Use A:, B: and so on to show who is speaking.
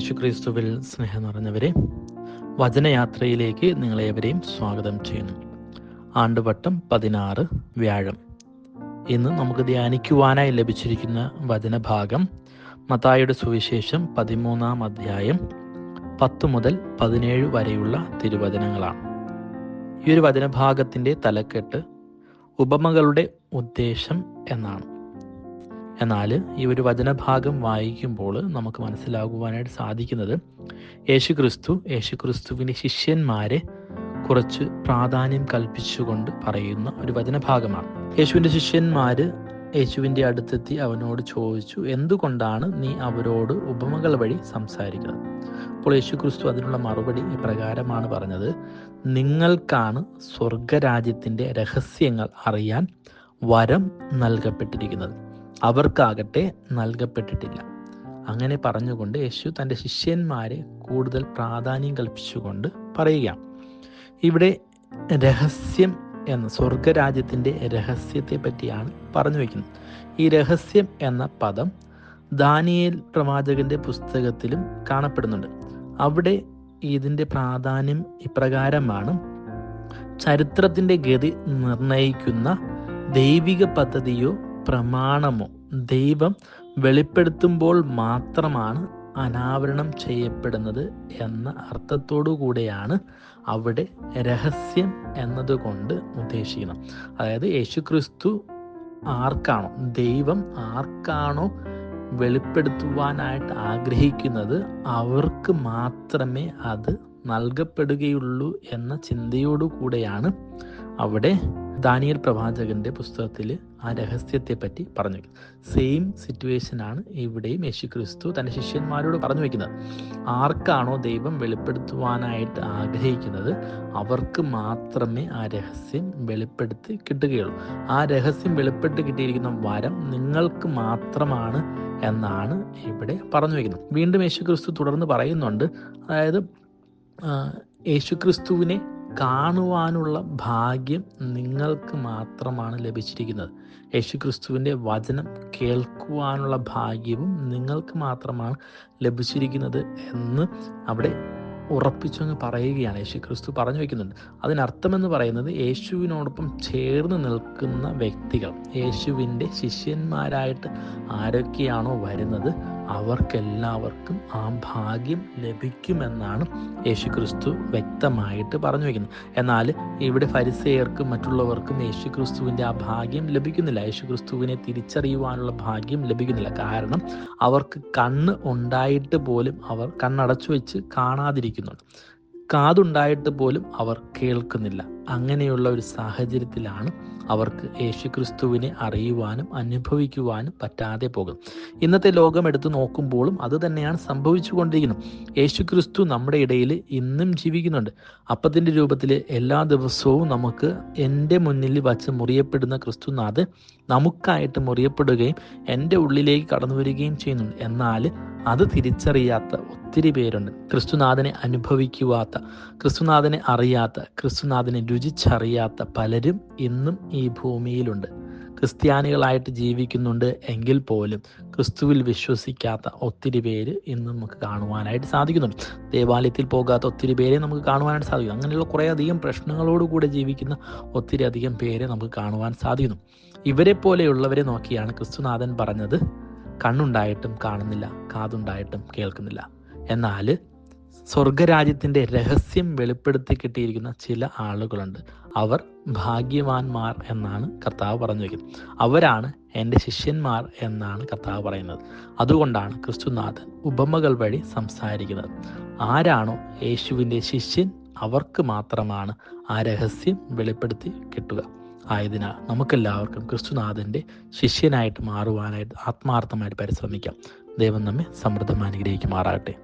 A: യേശുക്രിസ്തുവിൽ സ്നേഹം നിറഞ്ഞവരെ, വചനയാത്രയിലേക്ക് നിങ്ങളേവരെയും സ്വാഗതം ചെയ്യുന്നു. ആണ്ടുവട്ടം 16 വ്യാഴം. ഇന്ന് നമുക്ക് ധ്യാനിക്കുവാനായി ലഭിച്ചിരിക്കുന്ന വചനഭാഗം മത്തായിയുടെ സുവിശേഷം 13-ാം അധ്യായം 10 മുതൽ 17 വരെയുള്ള തിരുവചനങ്ങളാണ്. ഈ ഒരു വചനഭാഗത്തിൻ്റെ തലക്കെട്ട് ഉപമകളുടെ ഉദ്ദേശം എന്നാണ്. എന്നാൽ ഈ ഒരു വചനഭാഗം വായിക്കുമ്പോൾ നമുക്ക് മനസ്സിലാകുവാനായിട്ട് സാധിക്കുന്നത് യേശുക്രിസ്തുവിൻ്റെ ശിഷ്യന്മാരെ കുറച്ച് പ്രാധാന്യം കൽപ്പിച്ചുകൊണ്ട് പറയുന്ന ഒരു വചനഭാഗമാണ്. യേശുവിൻ്റെ ശിഷ്യന്മാർ യേശുവിൻ്റെ അടുത്തെത്തി അവനോട് ചോദിച്ചു, എന്തുകൊണ്ടാണ് നീ അവരോട് ഉപമകൾ വഴി സംസാരിക്കുന്നത്? അപ്പോൾ യേശുക്രിസ്തു അതിനുള്ള മറുപടി ഇപ്രകാരമാണ് പറഞ്ഞത്: നിങ്ങൾക്കാണ് സ്വർഗരാജ്യത്തിൻ്റെ രഹസ്യങ്ങൾ അറിയാൻ വരം നൽകപ്പെട്ടിരിക്കുന്നത്, അവർക്കാകട്ടെ നൽകപ്പെട്ടിട്ടില്ല. അങ്ങനെ പറഞ്ഞുകൊണ്ട് യേശു തൻ്റെ ശിഷ്യന്മാരെ കൂടുതൽ പ്രാധാന്യം കൽപ്പിച്ചുകൊണ്ട് പറയുകയാണ്. ഇവിടെ രഹസ്യം എന്ന സ്വർഗരാജ്യത്തിൻ്റെ രഹസ്യത്തെ പറ്റിയാണ് പറഞ്ഞു വയ്ക്കുന്നത്. ഈ രഹസ്യം എന്ന പദം ദാനിയേൽ പ്രവാചകന്റെ പുസ്തകത്തിലും കാണപ്പെടുന്നുണ്ട്. അവിടെ ഇതിൻ്റെ പ്രാധാന്യം ഇപ്രകാരമാണ്: ചരിത്രത്തിൻ്റെ ഗതി നിർണയിക്കുന്ന ദൈവിക പദ്ധതിയോ പ്രമാണമോ ദൈവം വെളിപ്പെടുത്തുമ്പോൾ മാത്രമാണ് അനാവരണം ചെയ്യപ്പെടുന്നത് എന്ന അർത്ഥത്തോടു കൂടെയാണ് അവിടെ രഹസ്യം എന്നതുകൊണ്ട് ഉദ്ദേശിക്കുന്നത്. അതായത് യേശുക്രിസ്തു ആർക്കാണോ, ദൈവം ആർക്കാണോ വെളിപ്പെടുത്തുവാനായിട്ട് ആഗ്രഹിക്കുന്നത് അവർക്ക് മാത്രമേ അത് നൽകപ്പെടുകയുള്ളൂ എന്ന ചിന്തയോടു കൂടെയാണ് അവിടെ ദാനിയേൽ പ്രവാചകന്റെ പുസ്തകത്തിൽ ആ രഹസ്യത്തെ പറ്റി പറഞ്ഞു വയ്ക്കുന്നത്. സെയിം സിറ്റുവേഷനാണ് ഇവിടെയും യേശുക്രിസ്തു തൻ്റെ ശിഷ്യന്മാരോട് പറഞ്ഞു വയ്ക്കുന്നത്. ആർക്കാണോ ദൈവം വെളിപ്പെടുത്തുവാനായിട്ട് ആഗ്രഹിക്കുന്നത് അവർക്ക് മാത്രമേ ആ രഹസ്യം വെളിപ്പെടുത്തി കിട്ടുകയുള്ളൂ. ആ രഹസ്യം വെളിപ്പെട്ട് കിട്ടിയിരിക്കുന്ന വരം നിങ്ങൾക്ക് മാത്രമാണ് എന്നാണ് ഇവിടെ പറഞ്ഞു വയ്ക്കുന്നത്. വീണ്ടും യേശുക്രിസ്തു തുടർന്ന് പറയുന്നുണ്ട്, അതായത് യേശുക്രിസ്തുവിനെ കാണുവാനുള്ള ഭാഗ്യം നിങ്ങൾക്ക് മാത്രമാണ് ലഭിച്ചിരിക്കുന്നത്. യേശുക്രിസ്തുവിൻ്റെ വചനം കേൾക്കുവാനുള്ള ഭാഗ്യവും നിങ്ങൾക്ക് മാത്രമാണ് ലഭിച്ചിരിക്കുന്നത് എന്ന് അവിടെ ഉറപ്പിച്ചങ്ങ് പറയുകയാണ്. യേശുക്രിസ്തു പറഞ്ഞു വയ്ക്കുന്നുണ്ട്. അതിനർത്ഥമെന്ന് പറയുന്നത് യേശുവിനോടൊപ്പം ചേർന്ന് നിൽക്കുന്ന വ്യക്തികൾ, യേശുവിൻ്റെ ശിഷ്യന്മാരായിട്ട് ആരൊക്കെയാണോ വരുന്നത് അവർക്കെല്ലാവർക്കും ആ ഭാഗ്യം ലഭിക്കുമെന്നാണ് യേശുക്രിസ്തു വ്യക്തമായിട്ട് പറഞ്ഞു വയ്ക്കുന്നത്. എന്നാൽ ഇവിടെ ഫരിസേയർക്കും മറ്റുള്ളവർക്കും യേശുക്രിസ്തുവിൻ്റെ ആ ഭാഗ്യം ലഭിക്കുന്നില്ല. യേശുക്രിസ്തുവിനെ തിരിച്ചറിയുവാനുള്ള ഭാഗ്യം ലഭിക്കുന്നില്ല. കാരണം അവർക്ക് കണ്ണ് ഉണ്ടായിട്ട് പോലും അവർ കണ്ണടച്ചു വെച്ച് കാണാതിരിക്കുന്നുണ്ട്, കാതുണ്ടായിട്ട് പോലും അവർ കേൾക്കുന്നില്ല. അങ്ങനെയുള്ള ഒരു സാഹചര്യത്തിലാണ് അവർക്ക് യേശുക്രിസ്തുവിനെ അറിയുവാനും അനുഭവിക്കുവാനും പറ്റാതെ പോകും. ഇന്നത്തെ ലോകം എടുത്തു നോക്കുമ്പോഴും അത് തന്നെയാണ് സംഭവിച്ചുകൊണ്ടിരിക്കുന്നത്. യേശുക്രിസ്തു നമ്മുടെ ഇടയിൽ ഇന്നും ജീവിക്കുന്നുണ്ട്. അപ്പത്തിൻ്റെ രൂപത്തിൽ എല്ലാ ദിവസവും നമുക്ക് എൻ്റെ മുന്നിൽ വച്ച് മുറിയപ്പെടുന്ന ക്രിസ്തുനാഥൻ നമുക്കായിട്ട് മുറിയപ്പെടുകയും എൻ്റെ ഉള്ളിലേക്ക് കടന്നു വരികയും ചെയ്യുന്നുണ്ട്. എന്നാൽ അത് തിരിച്ചറിയാത്ത ഒത്തിരി പേരുണ്ട്. ക്രിസ്തുനാഥനെ അനുഭവിക്കുവാത്ത, ക്രിസ്തുനാഥനെ അറിയാത്ത, ക്രിസ്തുനാഥനെ രുചിച്ചറിയാത്ത പലരും ഇന്നും ഈ ഭൂമിയിലുണ്ട്. ക്രിസ്ത്യാനികളായിട്ട് ജീവിക്കുന്നുണ്ട് എങ്കിൽ പോലും ക്രിസ്തുവിൽ വിശ്വസിക്കാത്ത ഒത്തിരി പേര് ഇന്ന് നമുക്ക് കാണുവാനായിട്ട് സാധിക്കുന്നുണ്ട്. ദേവാലയത്തിൽ പോകാത്ത ഒത്തിരി പേരെ നമുക്ക് കാണുവാനായിട്ട് സാധിക്കും. അങ്ങനെയുള്ള കുറേയധികം പ്രശ്നങ്ങളോടുകൂടെ ജീവിക്കുന്ന ഒത്തിരി അധികം പേരെ നമുക്ക് കാണുവാൻ സാധിക്കുന്നു. ഇവരെ പോലെയുള്ളവരെ നോക്കിയാണ് ക്രിസ്തുനാഥൻ പറഞ്ഞത്, കണ്ണുണ്ടായിട്ടും കാണുന്നില്ല, കാതുണ്ടായിട്ടും കേൾക്കുന്നില്ല. എന്നാൽ സ്വർഗരാജ്യത്തിൻ്റെ രഹസ്യം വെളിപ്പെടുത്തി കിട്ടിയിരിക്കുന്ന ചില ആളുകളുണ്ട്. അവർ ഭാഗ്യവാന്മാർ എന്നാണ് കർത്താവ് പറഞ്ഞു വയ്ക്കുന്നത്. അവരാണ് എൻ്റെ ശിഷ്യന്മാർ എന്നാണ് കർത്താവ് പറയുന്നത്. അതുകൊണ്ടാണ് ക്രിസ്തുനാഥൻ ഉപമകൾ വഴി സംസാരിക്കുന്നത്. ആരാണോ യേശുവിൻ്റെ ശിഷ്യൻ അവർക്ക് മാത്രമാണ് ആ രഹസ്യം വെളിപ്പെടുത്തി കിട്ടുക. ആയതിനാൽ നമുക്കെല്ലാവർക്കും ക്രിസ്തുനാഥൻ്റെ ശിഷ്യനായിട്ട് മാറുവാനായിട്ട് ആത്മാർത്ഥമായിട്ട് പരിശ്രമിക്കാം. ദൈവം നമ്മെ സമൃദ്ധമായി അനുഗ്രഹിക്കുമാറാകട്ടെ.